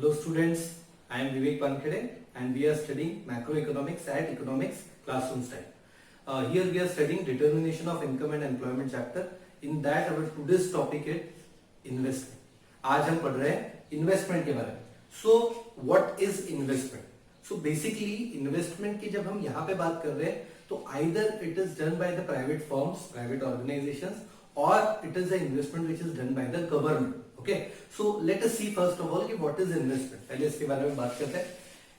Hello students, I am Vivek Wankhede and we are studying macroeconomics at economics classroom style. Here we are studying determination of income and employment chapter. In that our today's topic is investment. आज हम पढ़ रहे हैं investment के बारे में. So what is investment? So basically investment की जब हम यहाँ पे बात कर रहे हैं तो either it is done by the private firms, private organizations or it is an investment which is done by the government. Okay, so let us see first of all कि what is investment. पहले इसके बारे में बात करते हैं.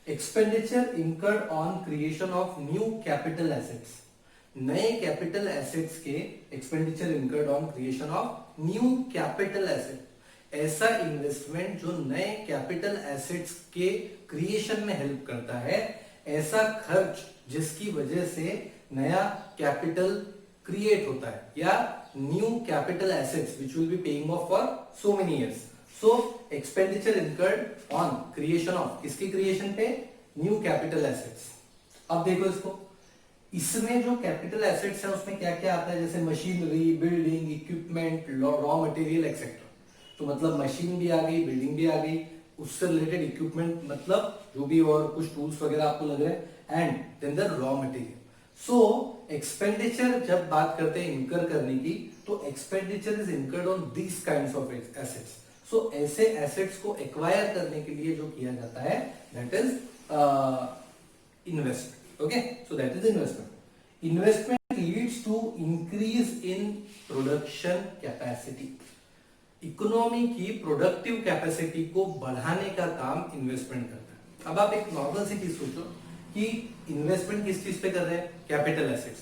Expenditure incurred on creation of new capital assets. नए capital assets के expenditure incurred on creation of new capital asset. ऐसा इन्वेस्टमेंट जो नए कैपिटल एसेट्स के क्रिएशन में हेल्प करता है, ऐसा खर्च जिसकी वजह से नया कैपिटल क्रिएट होता है या new capital assets which will be paying off for so many years. So expenditure incurred on creation of, किसकी क्रिएशन पे? New capital assets. अब देखो इसको, इसमें जो कैपिटल एसेट्स है उसमें क्या क्या आता है, जैसे machinery, building, equipment, raw material etcetera. तो मतलब मशीन भी आ गई, बिल्डिंग भी आ गई, उससे रिलेटेड इक्विपमेंट मतलब जो भी और कुछ टूल्स वगैरह आपको लग रहे हैं, and then the raw material. So expenditure जब बात करते हैं इनकर करने की, तो expenditure is incurred on this kinds of assets. So ऐसे एसेट्स को एक्वायर करने के लिए जो किया जाता है that is investment. Okay, so that is investment. Investment leads to increase in production capacity. Economy की प्रोडक्टिव कैपेसिटी को बढ़ाने का काम इन्वेस्टमेंट करता है. अब आप एक नॉर्मल सी चीज सोचो कि इन्वेस्टमेंट किस चीज पे कर रहे हैं? Capital assets.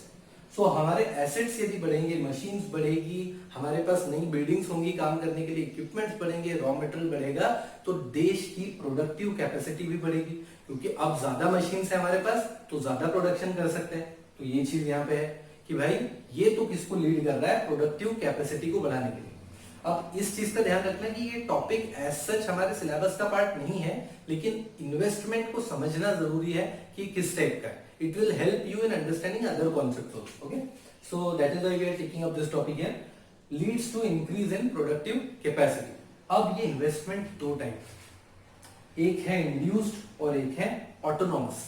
सो हमारे एसेट्स यदि बढ़ेंगे, मशीन्स बढ़ेगी, हमारे पास नई बिल्डिंग्स होंगी काम करने के लिए, इक्विपमेंट्स बढ़ेंगे, रॉ मटेरियल बढ़ेगा, तो देश की प्रोडक्टिव कैपेसिटी भी बढ़ेगी. क्योंकि अब ज्यादा मशीन्स है हमारे पास तो ज्यादा प्रोडक्शन कर सकते हैं. तो ये चीज यहाँ पे है कि भाई ये तो किसको लीड कर रहा है? प्रोडक्टिव कैपेसिटी को बढ़ाने के लिए. अब इस चीज का ध्यान रखना कि ये टॉपिक एज सच हमारे सिलेबस का पार्ट नहीं है, लेकिन इन्वेस्टमेंट को समझना जरूरी है कि किस टाइप का है. It will help you in understanding other concepts also. Okay, so that is why we are taking up this topic here. Leads to increase in productive capacity. अब ये इन्वेस्टमेंट दो टाइप, एक है इंड्यूस्ड और एक है ऑटोनॉमस.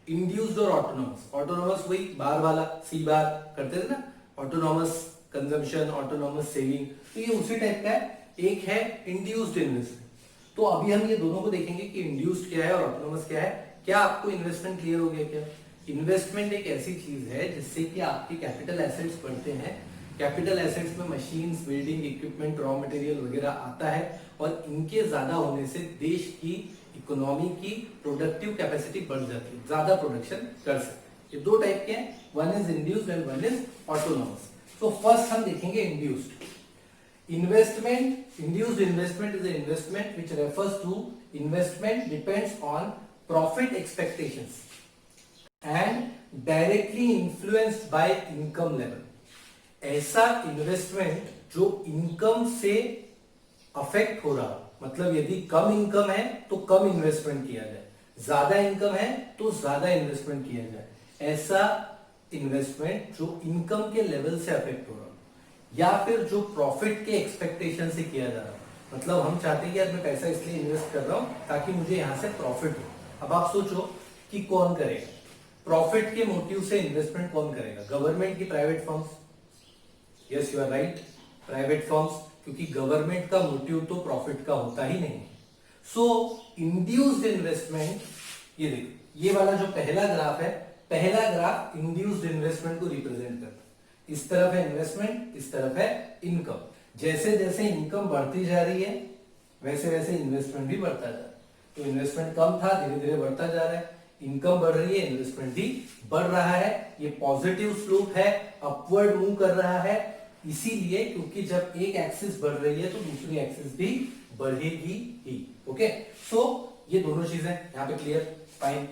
इंड्यूस्ड और autonomous. Autonomous वही बार वाला, सी बार करते थे ना, ऑटोनॉमस कंजम्पशन, ऑटोनॉमस सेविंग, तो ये उसी टाइप का है. एक है इंड्यूस्ड इन्वेस्टमेंट. तो अभी हम ये दोनों को देखेंगे कि इंड्यूस्ड क्या है और ऑटोनॉमस क्या है. क्या आपको इन्वेस्टमेंट क्लियर हो गया क्या? इन्वेस्टमेंट एक ऐसी चीज है जिससे कि आपके कैपिटल एसेट्स बढ़ते हैं. कैपिटल एसेट्स में machines, building, equipment, raw material वगैरह आता है और इनके ज्यादा होने से देश की इकोनॉमी की प्रोडक्टिव कैपेसिटी बढ़ जाती है, ज्यादा प्रोडक्शन कर सकते हैं. ये दो टाइप के हैं, one is induced and one is autonomous. तो फर्स्ट हम देखेंगे induced investment. Induced investment is investment which refers to investment depends on profit expectations and directly influenced by income level. ऐसा इन्वेस्टमेंट जो इनकम से affect हो रहा, मतलब यदि कम इनकम है तो कम इन्वेस्टमेंट किया जाए, ज्यादा इनकम है तो ज्यादा इन्वेस्टमेंट किया जाए. ऐसा इन्वेस्टमेंट जो इनकम के लेवल से अफेक्ट हो रहा या फिर जो प्रॉफिट के एक्सपेक्टेशन से किया जा रहा. मतलब हम चाहते हैं कि यार मैं पैसा इसलिए इन्वेस्ट कर रहा हूं ताकि मुझे यहां से प्रॉफिट हो. अब आप सोचो कि कौन करेगा प्रॉफिट के मोटिव से इन्वेस्टमेंट? कौन करेगा? गवर्नमेंट की private firms? Yes you are right, private firms, क्योंकि गवर्नमेंट का मोटिव तो प्रॉफिट का होता ही नहीं. सो इंड्यूस्ड इन्वेस्टमेंट, ये देखो, ये वाला जो पहला ग्राफ है, पहला ग्राफ इंड्यूस्ड इन्वेस्टमेंट को रिप्रेजेंट करता है. इस तरफ है इन्वेस्टमेंट, इस तरफ है इनकम. जैसे जैसे इनकम बढ़ती जा रही है वैसे वैसे इन्वेस्टमेंट भी बढ़ता जा रहा है. तो इन्वेस्टमेंट कम था, धीरे धीरे बढ़ता जा रहा है. इनकम बढ़ रही है, इन्वेस्टमेंट भी बढ़ रहा है. ये पॉजिटिव स्लोप है, अपवर्ड मूव कर रहा है. इसीलिए क्योंकि जब एक एक्सिस बढ़ रही है तो दूसरी एक्सिस भी बढ़ेगी ही. ओके, सो ये दोनों चीजें यहाँ पे क्लियर, फाइन.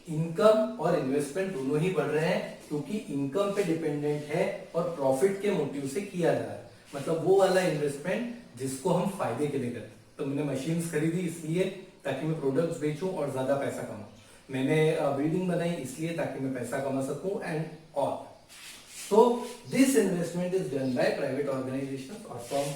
इनकम और इन्वेस्टमेंट दोनों ही बढ़ रहे हैं क्योंकि इनकम पे डिपेंडेंट है और प्रॉफिट के मोटिव से किया जा रहा है. मतलब वो वाला इन्वेस्टमेंट जिसको हम फायदे के लिए करते हैं. तो मैंने मशीन्स खरीदी इसलिए ताकि मैं प्रोडक्ट्स बेचूं और ज्यादा पैसा कमाऊं. मैंने बिल्डिंग बनाई इसलिए ताकि मैं पैसा कमा सकूं and all. So this investment is done by private organizations और firms.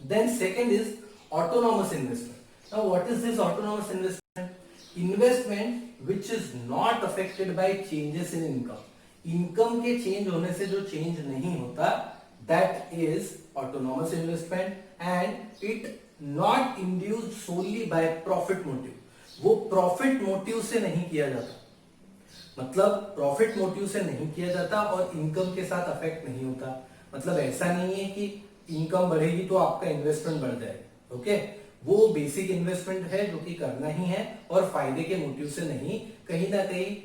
Then second is autonomous investment. Now what is this autonomous investment? Investment which is not affected by changes in income. Income के change होने से जो change नहीं होता, that is autonomous investment and it not induced solely by profit motive. वो profit motive से नहीं किया जाता, मतलब प्रॉफिट मोटिव से नहीं किया जाता और इनकम के साथ अफेक्ट नहीं होता। मतलब ऐसा नहीं है कि इनकम बढ़ेगी तो आपका इन्वेस्टमेंट बढ़ जाएगा, ओके। वो बेसिक इन्वेस्टमेंट है जो कि करना ही है और फायदे के मोटिव से नहीं, कहीं ना कहीं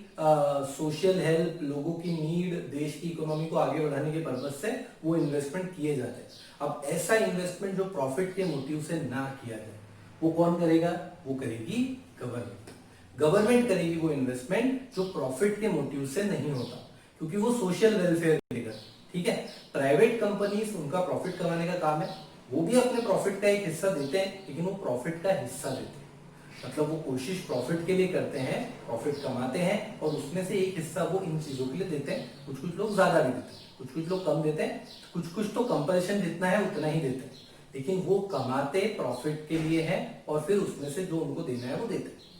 सोशल हेल्प, लोगों की नीड, देश की इकोनॉमी को आगे बढ़ाने के पर्पज से वो इन्वेस्टमेंट किए जाते हैं। अब ऐसा इन्वेस्टमेंट जो प्रॉफिट के मोटिव से ना किया जाए वो कौन करेगा? वो करेगी गवर्नमेंट। गवर्नमेंट करेगी वो इन्वेस्टमेंट जो प्रॉफिट के मोटिव से नहीं होता, क्योंकि वो सोशल वेलफेयर करेगा, ठीक है। प्राइवेट कंपनीज, उनका प्रॉफिट कमाने का काम है, वो भी अपने प्रॉफिट का एक हिस्सा देते हैं, लेकिन वो प्रॉफिट का हिस्सा देते हैं, मतलब वो कोशिश प्रॉफिट के लिए करते हैं, प्रॉफिट कमाते हैं और उसमें से एक हिस्सा वो इन चीजों के लिए देते हैं। कुछ कुछ लोग ज्यादा भी देते हैं, कुछ कुछ लोग कम देते हैं, कुछ कुछ तो कंपल्शन जितना है उतना ही देते हैं, लेकिन वो कमाते प्रॉफिट के लिए है और फिर उसमें से जो उनको देना है वो देते हैं।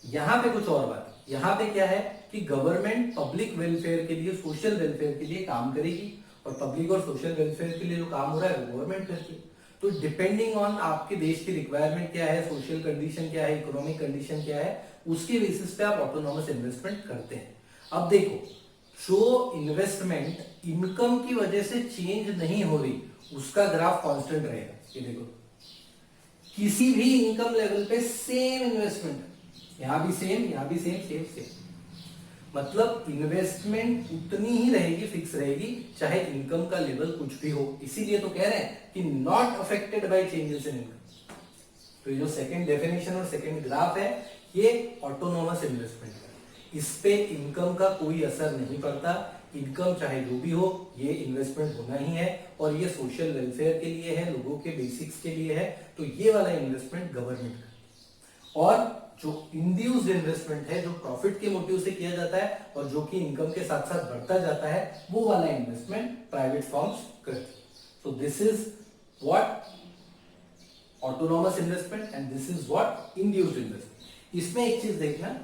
यहाँ पे कुछ और बात, यहाँ पे क्या है कि गवर्नमेंट पब्लिक वेलफेयर के लिए, सोशल वेलफेयर के लिए काम करेगी और पब्लिक और सोशल वेलफेयर के लिए जो काम हो रहा है वो गवर्नमेंट करती है। तो डिपेंडिंग ऑन आपके देश की रिक्वायरमेंट क्या है, सोशल कंडीशन क्या है, इकोनॉमिक कंडीशन क्या है, उसके बेसिस पे आप ऑटोनॉमस इन्वेस्टमेंट करते हैं। अब देखो, जो इन्वेस्टमेंट इनकम की वजह से चेंज नहीं हो रही उसका ग्राफ कांस्टेंट रहेगा। ये देखो, किसी भी इनकम लेवल पे सेम इन्वेस्टमेंट, यहां भी सेम, यहां भी सेम, सेम सेम, मतलब इन्वेस्टमेंट उतनी ही रहेगी, फिक्स रहेगी, चाहे इनकम का लेवल कुछ भी हो। इसीलिए तो कह रहे हैं कि not affected by changes in income. तो ये जो सेकंड डेफिनेशन और सेकंड ग्राफ है, ये ऑटोनॉमस इन्वेस्टमेंट है, इस पे इनकम का कोई असर नहीं पड़ता। इनकम चाहे जो भी हो, ये इन्वेस्टमेंट होना ही है और ये सोशल वेलफेयर के लिए है, लोगों के बेसिक्स के लिए है। तो ये वाला इन्वेस्टमेंट गवर्नमेंट का। और जो इंड्यूस्ड इन्वेस्टमेंट है, जो प्रॉफिट के मोटिव से किया जाता है और जो कि इनकम के साथ साथ बढ़ता जाता है, वो वाला इन्वेस्टमेंट प्राइवेट फर्म्स करती है। So this is what autonomous investment and this is what induced investment. इसमें एक चीज देखना,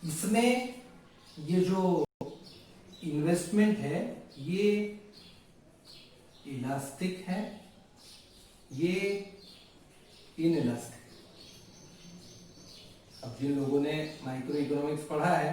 इसमें ये जो इन्वेस्टमेंट है ये इलास्टिक है, ये इनइलास्टिक। अब जिन लोगों ने माइक्रो इकोनॉमिक्स पढ़ा है,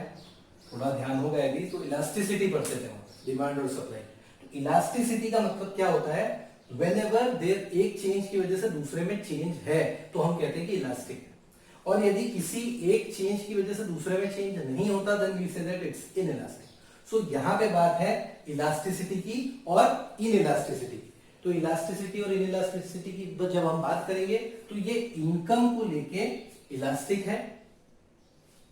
थोड़ा ध्यान होगा यदि, तो इलास्टिसिटी पढ़ते थे, डिमांड और सप्लाई। तो इलास्टिसिटी का मतलब क्या होता है? व्हेनेवर देयर एक चेंज की वजह से दूसरे में चेंज है तो हम कहते हैं कि इलास्टिक है, और यदि किसी एक चेंज की वजह से दूसरे में चेंज नहीं होता then we say that it's inelastic. So यहां पे बात है इलास्टिसिटी की और इनइलास्टिसिटी की। तो इलास्टिसिटी और इनइलास्टिसिटी की जब हम बात करेंगे तो ये इनकम को लेके इलास्टिक है,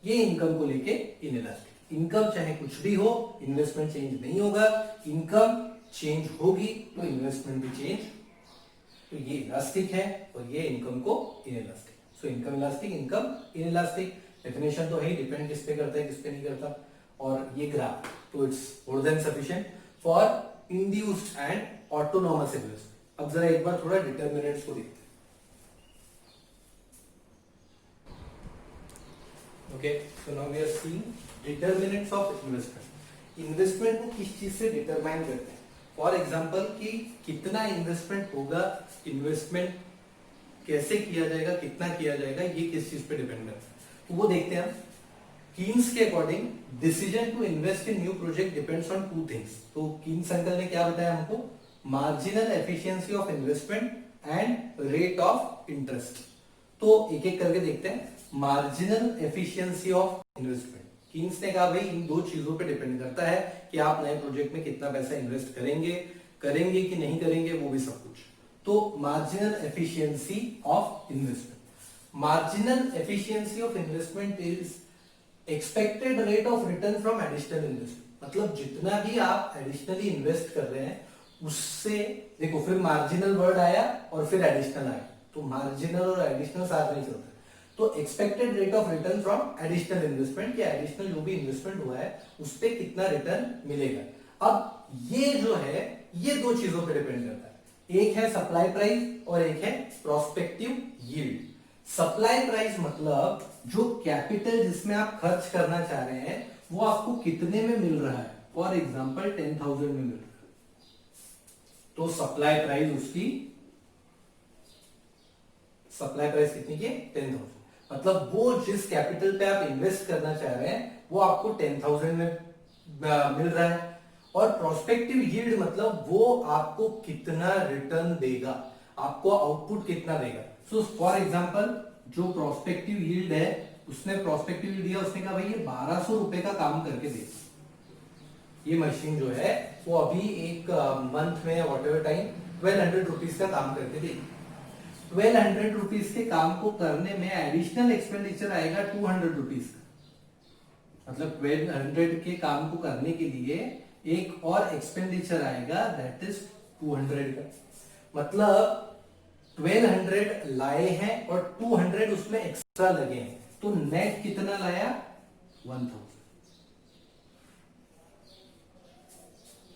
ये इनकम को लेके इनइलास्टिक। इनकम चाहे कुछ भी हो, इन्वेस्टमेंट चेंज नहीं होगा, इनकम चेंज होगी तो इन्वेस्टमेंट भी चेंज। तो ये इलास्टिक है और ये इनकम को inelastic. So income elastic, income inelastic. Definition तो है, डिपेंड किस पे करता है किस पे नहीं करता। और ये ग्राफ, तो it's more than sufficient for induced and autonomous investment. अब जरा एक बार थोड़ा डिटर्मिनेंट्स को देखते हैं। Okay, so now we are seeing determinants of investment. Investment को किस चीज से डिटरमाइन करते हैं? फॉर एग्जाम्पल कि कितना इन्वेस्टमेंट होगा, इन्वेस्टमेंट कैसे किया जाएगा, कितना किया जाएगा, ये किस चीज पे डिपेंड करता है। तो वो देखते हैं हम। कीन्स के according decision to invest in new project depends on two things. तो कीन्स अंकल ने क्या बताया हमको? Marginal efficiency of investment and rate of interest. तो एक एक करके देखते हैं। Marginal efficiency of investment, Keynes ने कहा भाई इन दो चीजों पे डिपेंड करता है कि आप नए प्रोजेक्ट में कितना पैसा इन्वेस्ट करेंगे कि नहीं करेंगे, वो भी सब कुछ। तो marginal efficiency of investment, marginal efficiency of investment is expected rate of return from additional investment. मतलब जितना भी आप एडिशनली इन्वेस्ट कर रहे हैं उससे, देखो फिर मार्जिनल वर्ड आया और फिर एडिशनल आया, तो मार्जिनल और एडिशनल साथ में चलता है। तो expected rate of return from additional investment, कि एडिशनल जो भी इन्वेस्टमेंट हुआ है उस पे कितना रिटर्न मिलेगा। अब ये जो है ये दो चीजों पे डिपेंड करता है, एक है सप्लाई प्राइस और एक है प्रोस्पेक्टिव यील्ड। सप्लाई प्राइस मतलब जो कैपिटल जिसमें आप खर्च करना चाह रहे हैं वो आपको कितने में मिल रहा है। फॉर एग्जाम्पल 10,000 में मिल रहा है, तो सप्लाई प्राइस उसकी, सप्लाई प्राइस कितनी की, 10,000। मतलब वो जिस कैपिटल पे आप इन्वेस्ट करना चाह रहे हैं वो आपको 10,000 में मिल रहा है। और प्रोस्पेक्टिव यील्ड मतलब वो आपको कितना रिटर्न देगा, आपको आउटपुट कितना देगा। सो फॉर एग्जांपल जो प्रोस्पेक्टिव यील्ड है, उसने प्रोस्पेक्टिव यील्ड दिया, उसने कहा भाई ये 1200 रुपए का काम करके दे, ये मशीन जो है वो अभी एक मंथ में वॉटेवर टाइम 1200 रुपीज का काम करके देगी। 1200 रुपीज के काम को करने में एडिशनल एक्सपेंडिचर आएगा 200 रुपीज का। मतलब 1200 के काम को करने के लिए एक और एक्सपेंडिचर आएगा, दैट इज 200 का। मतलब 1200 लाए हैं और 200 उसमें एक्स्ट्रा लगे हैं, तो नेट कितना लाया, 1000।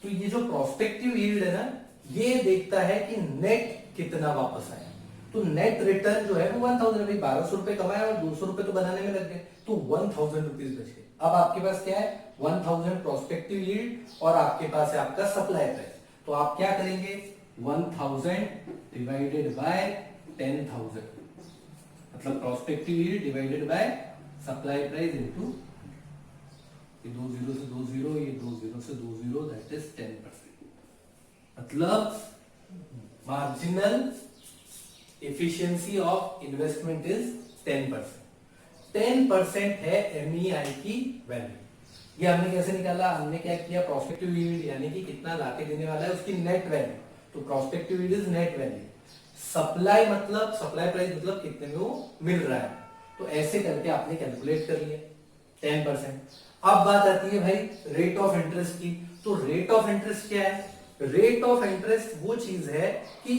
तो ये जो प्रोस्पेक्टिव यील्ड है ना, ये देखता है कि नेट कितना वापस आया। तो नेट रिटर्न जो है वो 1000, भाई 1200 रुपए कमाया और 200 रुपए तो बनाने में लग गए, तो 1000 रुपीज बच गए। अब आपके पास क्या है, 1000 प्रोस्पेक्टिव यील्ड और आपके पास है आपका सप्लाई प्राइस। तो आप क्या करेंगे, 1000 डिवाइडेड बाय 10,000, मतलब prospective yield divided by supply price into, ये 2 0 से 2 0, ये 2 0 से 2 0, दैट इज 10%। मतलब marginal efficiency of investment is 10%। 10% है एमईआई की वैल्यू। ये हमने कैसे निकाला, हमने क्या किया, प्रोस्पेक्टिव यील्ड यानी कि कितना लाके देने वाला है उसकी नेट वैल्यू, तो prospective yield is net value. Supply मतलब सप्लाई प्राइस मतलब कितने में वो मिल रहा है, तो ऐसे करके आपने कैलकुलेट कर लिया 10%। अब बात आती है भाई रेट ऑफ इंटरेस्ट की। तो रेट ऑफ इंटरेस्ट क्या है, रेट ऑफ इंटरेस्ट वो चीज है कि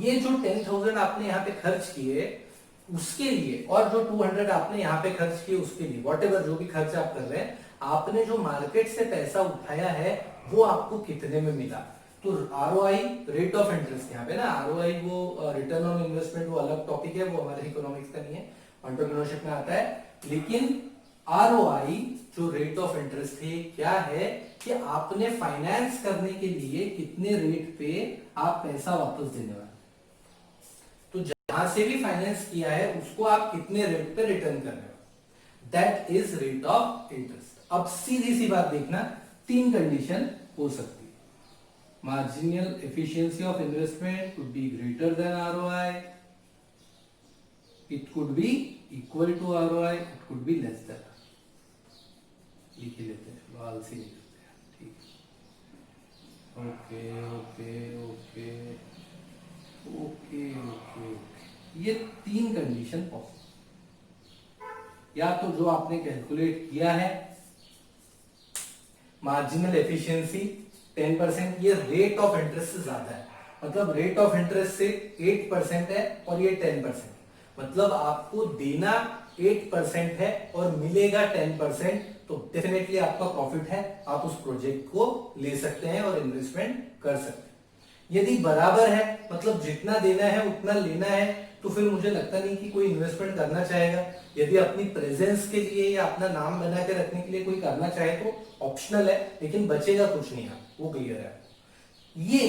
ये जो 10,000 आपने यहाँ पे खर्च किए उसके लिए और जो 200 आपने यहाँ पे खर्च किए उसके लिए, वॉटेवर जो भी खर्च आप कर रहे हैं, आपने जो मार्केट से पैसा उठाया है वो आपको कितने में मिला। तो आरओआई, रेट ऑफ इंटरेस्ट, यहाँ पे ना आरओआई वो रिटर्न ऑन इन्वेस्टमेंट वो अलग टॉपिक है, वो हमारे इकोनॉमिक्स का नहीं है, एंटरप्रेन्योरशिप में आता है। लेकिन आरओआई जो रेट ऑफ इंटरेस्ट है क्या है कि आपने फाइनेंस करने के लिए कितने रेट पे आप पैसा वापस देने वाले, तो जहां से भी फाइनेंस किया है उसको आप कितने रेट पे रिटर्न कर रहे हो, that is rate of interest. अब सीधी सी बात देखना, 3 कंडीशन हो सकती है। Marginal efficiency of investment could be greater than ROI, it could be equal to ROI, it could be less than. लिख ही लेते हैं, बाल से लिख लेते हैं, ठीक। Okay okay okay okay okay, ये 3 कंडीशन पॉसिबल। या तो जो आपने कैलकुलेट किया है मार्जिनल एफिशिएंसी 10%, ये रेट ऑफ इंटरेस्ट से ज्यादा है, मतलब रेट ऑफ इंटरेस्ट से 8% है और ये 10%, मतलब आपको देना 8% है और मिलेगा 10%, तो डेफिनेटली आपका प्रॉफिट है, आप उस प्रोजेक्ट को ले सकते हैं और इन्वेस्टमेंट कर सकते हैं। यदि बराबर है, मतलब जितना देना है उतना लेना है, तो फिर मुझे लगता नहीं कि कोई इन्वेस्टमेंट करना चाहेगा। यदि अपनी प्रेजेंस के लिए या अपना नाम बना के रखने के लिए कोई करना चाहे तो ऑप्शनल है, लेकिन बचेगा कुछ नहीं, वो क्लियर है। ये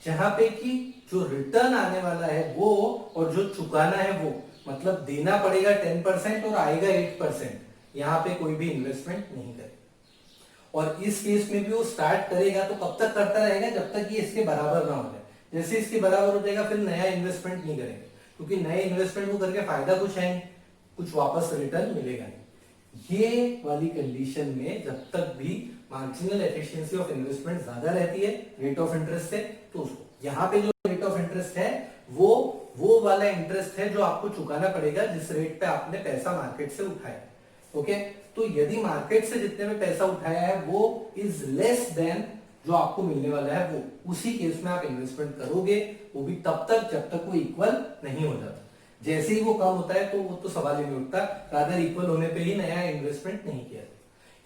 जहां पे कि जो रिटर्न आने वाला है वो और जो चुकाना है वो, मतलब देना पड़ेगा 10% और आएगा 8%, यहां पे कोई भी इन्वेस्टमेंट नहीं करेगा। और इस केस में भी वो स्टार्ट करेगा तो कब तक करता रहेगा, जब तक ये इसके बराबर ना हो जाए। जैसे इसके बराबर हो जाएगा फिर नया इन्वेस्टमेंट नहीं करेंगे, क्योंकि नए इन्वेस्टमेंट को करके फायदा कुछ है नहीं, कुछ वापस रिटर्न मिलेगा नहीं। ये वाली कंडीशन में जब तक भी मार्जिनल एफिशिएंसी ऑफ इन्वेस्टमेंट ज्यादा रहती है रेट ऑफ इंटरेस्ट से, तो उसको यहाँ पे जो रेट ऑफ इंटरेस्ट है वो वाला इंटरेस्ट है जो आपको चुकाना पड़ेगा जिस रेट पे आपने पैसा मार्केट से उठाया। ओके, तो यदि मार्केट से जितने में पैसा उठाया है वो इज लेस देन जो आपको मिलने वाला है, वो उसी केस में आप इन्वेस्टमेंट करोगे, वो भी तब तक जब तक वो इक्वल नहीं हो जाता। जैसे ही वो कम होता है तो वो तो सवाल ही नहीं उठता, रादर इक्वल होने पे ही नया इन्वेस्टमेंट नहीं किया।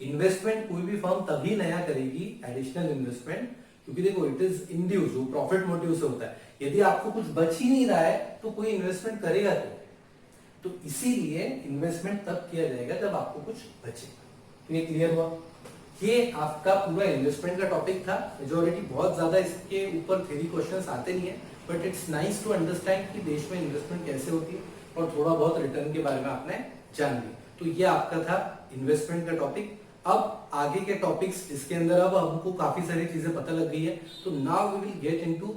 इन्वेस्टमेंट कोई भी फर्म तभी नया करेगी एडिशनल इन्वेस्टमेंट, क्योंकि देखो इट इज इंड्यूस, वो प्रॉफिट मोटिव से होता है। यदि आपको कुछ बच ही नहीं रहा है तो कोई इन्वेस्टमेंट करेगा क्यों? तो इसीलिए इन्वेस्टमेंट तब किया जाएगा जब आपको कुछ बचे। तो ये क्लियर हुआ। ये आपका पूरा इन्वेस्टमेंट का टॉपिक था। मेजोरिटी बहुत ज्यादा इसके ऊपर थ्योरी क्वेश्चंस आते नहीं है, but it's nice to understand कि देश में इन्वेस्टमेंट कैसे होती है और थोड़ा बहुत रिटर्न के बारे में आपने जान लिया। तो ये आपका था इन्वेस्टमेंट का टॉपिक। अब आगे के टॉपिक्स, इसके अंदर अब हमको काफी सारी चीजें पता लग गई है। तो now we will get into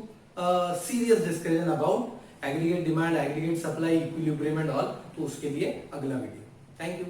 serious discussion about aggregate demand, aggregate supply, equilibrium and all. तो उसके लिए अगला वीडियो। Thank you.